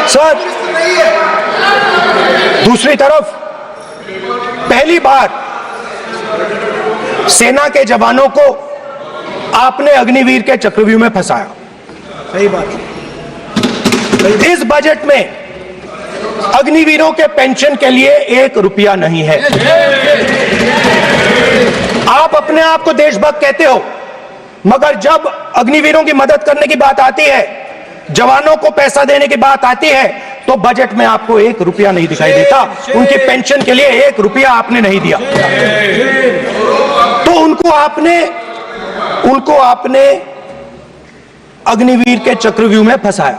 Sir, दूसरी तरफ पहली बार सेना के जवानों को आपने अग्निवीर के चक्रव्यूह में फंसाया। सही बात। इस बजट में अग्निवीरों के पेंशन के लिए 1 रुपया नहीं है। आप अपने आप को देशभक्त कहते हो, मगर जब अग्निवीरों की मदद करने की बात आती है, जवानों को पैसा देने की बात आती है, तो बजट में आपको 1 रुपया नहीं दिखाई देता। उनकी पेंशन के लिए 1 रुपया आपने नहीं दिया। तो उनको आपने अग्निवीर के चक्रव्यूह में फंसाया।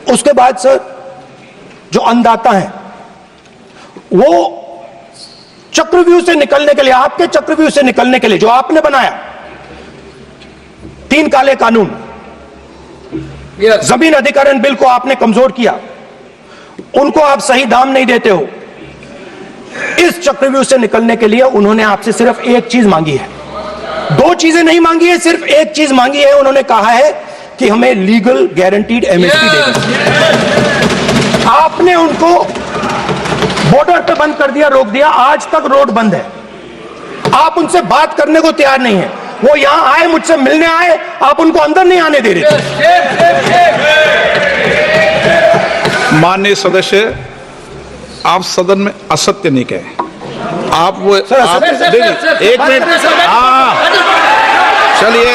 उसके बाद सर, जो अन्नदाता हैं, वो चक्रव्यूह से निकलने के लिए, आपके चक्रव्यूह से निकलने के लिए जो आपने बनाया 3 काले कानून, जमीन अधिग्रहण बिल को आपने कमजोर किया, उनको आप सही दाम नहीं देते हो। इस चक्रव्यूह से निकलने के लिए उन्होंने आपसे सिर्फ एक चीज मांगी है, 2 चीजें नहीं मांगी है, सिर्फ एक चीज मांगी है। उन्होंने कहा है कि हमें लीगल गारंटीड एमएसपी देना। आपने उनको बॉर्डर पे बंद कर दिया, रोक दिया, आज तक रोड बंद है। आप उनसे बात करने को तैयार नहीं है। वो यहां आए, मुझसे मिलने आए, आप उनको अंदर नहीं आने दे रहे थे। माननीय सदस्य, आप सदन में असत्य नहीं कहे। आप वो देखिए, 1 मिनट, हाँ चलिए,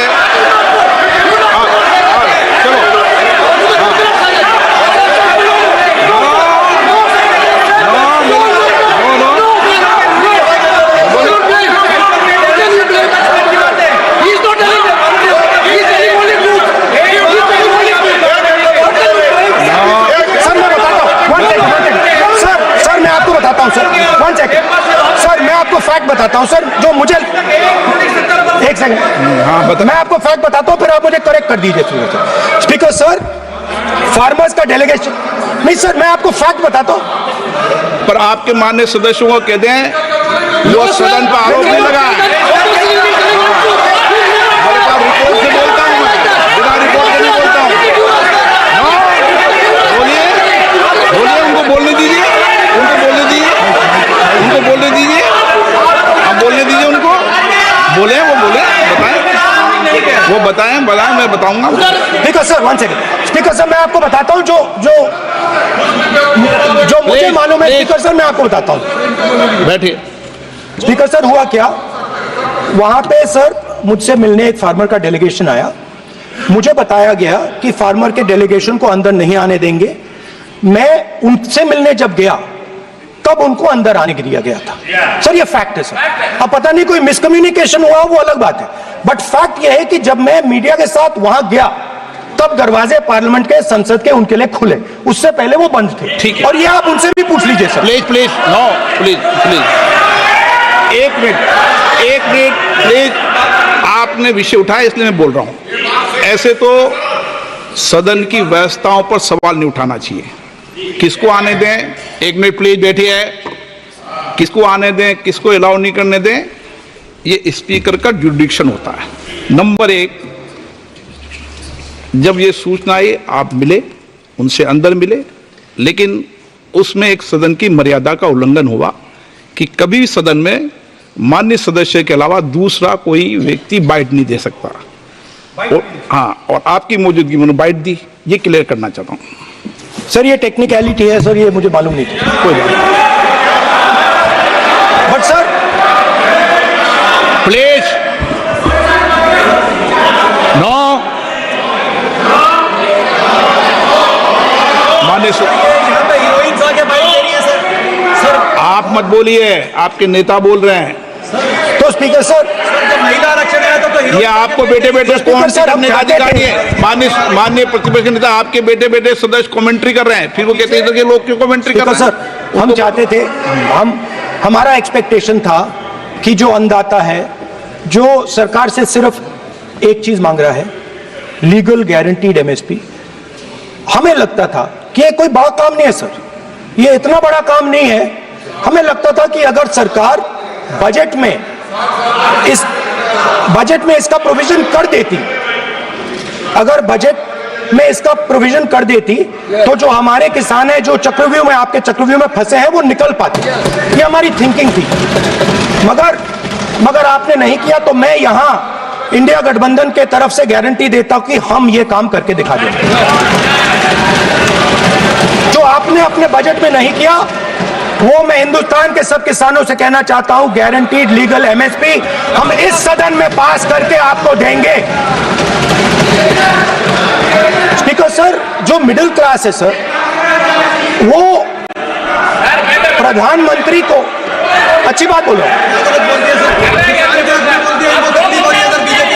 सर मैं आपको फैक्ट बताता हूं सर, जो मुझे, एक सेकंड, हाँ बता, मैं आपको फैक्ट बताता हूं, फिर आप मुझे करेक्ट कर दीजिए। स्पीकर सर, फार्मर्स का डेलीगेशन, नहीं सर, मैं आपको फैक्ट बताता हूं। पर आपके माननीय सदस्यों को कह दें, वो सदन पर आरोप नहीं लगा। रिपोर्ट से बोलता हूं मैं, बिना रिपोर्ट के नहीं बोलता हूं। बोलिए, बोलिए, उनको बोलने दीजिए, उनको बोलने दीजिए, उनको बोलने दीजिए, आप बोलने दीजिए उनको, बोले, वो बोले, बताएं, वो बताएं, मैं बताऊंगा। Speaker sir, 1 second. Speaker sir, मैं आपको बताता हूं जो मुझे मालूम है। स्पीकर सर, मैं आपको बताता हूं। बैठिए। स्पीकर सर, हुआ क्या, वहां पे सर मुझसे मिलने एक फार्मर का डेलीगेशन आया। मुझे बताया गया कि फार्मर के डेलीगेशन को अंदर नहीं आने देंगे। मैं उनसे मिलने जब गया, तब उनको अंदर आने के दिया गया था। सर, ये फैक्ट है सर। अब पता नहीं कोई मिसकम्युनिकेशन हुआ, वो अलग बात है, बट फैक्ट ये है कि जब मैं मीडिया के साथ वहां गया, तब दरवाजे पार्लियामेंट के, संसद के, उनके लिए खुले, उससे पहले वो बंद थे। ठीक है, और ये आप उनसे भी पूछ लीजिए sir. Please please, no please please, 1 minute please. आपने विषय उठाया इसलिए मैं बोल रहा हूं। ऐसे तो सदन की व्यवस्थाओं पर सवाल नहीं उठाना चाहिए। किसको आने दें, 1 मिनट प्लीज बैठिए, किसको आने दें, किसको अलाउ नहीं करने दें, ये स्पीकर का जुडिक्शन होता है। नंबर 1, जब ये सूचना आई, आप मिले, उनसे अंदर मिले, लेकिन उसमें एक सदन की मर्यादा का उल्लंघन हुआ कि कभी भी सदन में माननीय सदस्य के अलावा दूसरा कोई व्यक्ति बाइट नहीं दे सकता। हाँ, और आपकी मौजूदगी में बाइट दी, ये क्लियर करना चाहता हूं। सर, ये टेक्निकलिटी है सर, ये मुझे मालूम नहीं थी, कोई बात नहीं। बट सर, प्लीज, नो, माननीय सर आप मत बोलिए, आपके नेता बोल रहे हैं। तो स्पीकर सर, महिला आरक्षण है तो ये आपको बेटे बेटे स्पीकर सर, हम अधिकारी है। माननीय प्रतिपक्ष नेता, आपके बेटे बेटे सदस्य कमेंट्री कर रहे हैं, फिर वो कहते हैं कि लोग क्यों कमेंट्री कर रहे हैं। सर, हम चाहते थे, हमारा एक्सपेक्टेशन था कि जो अन्नदाता है, जो सरकार से सिर्फ एक चीज मांग रहा है, लीगल गारंटीड एमएसपी, हमें लगता था कि ये कोई बड़ा काम नहीं है सर, ये इतना बड़ा काम नहीं है। हमें लगता था कि अगर सरकार बजट में इसका प्रोविजन कर देती, अगर बजट में इसका प्रोविजन कर देती तो जो हमारे किसान हैं जो चक्रव्यूह में, आपके चक्रव्यूह में फंसे हैं, वो निकल पाते। ये हमारी थिंकिंग थी, मगर आपने नहीं किया। तो मैं यहां इंडिया गठबंधन के तरफ से गारंटी देता हूं कि हम ये काम करके दिखा देंगे। जो आपने अपने बजट में नहीं किया वो मैं हिंदुस्तान के सब किसानों से कहना चाहता हूं, गारंटीड लीगल एमएसपी हम इस सदन में पास करके आपको देंगे। स्पीकर सर, जो मिडिल क्लास है सर, वो प्रधानमंत्री को अच्छी बात बोलो।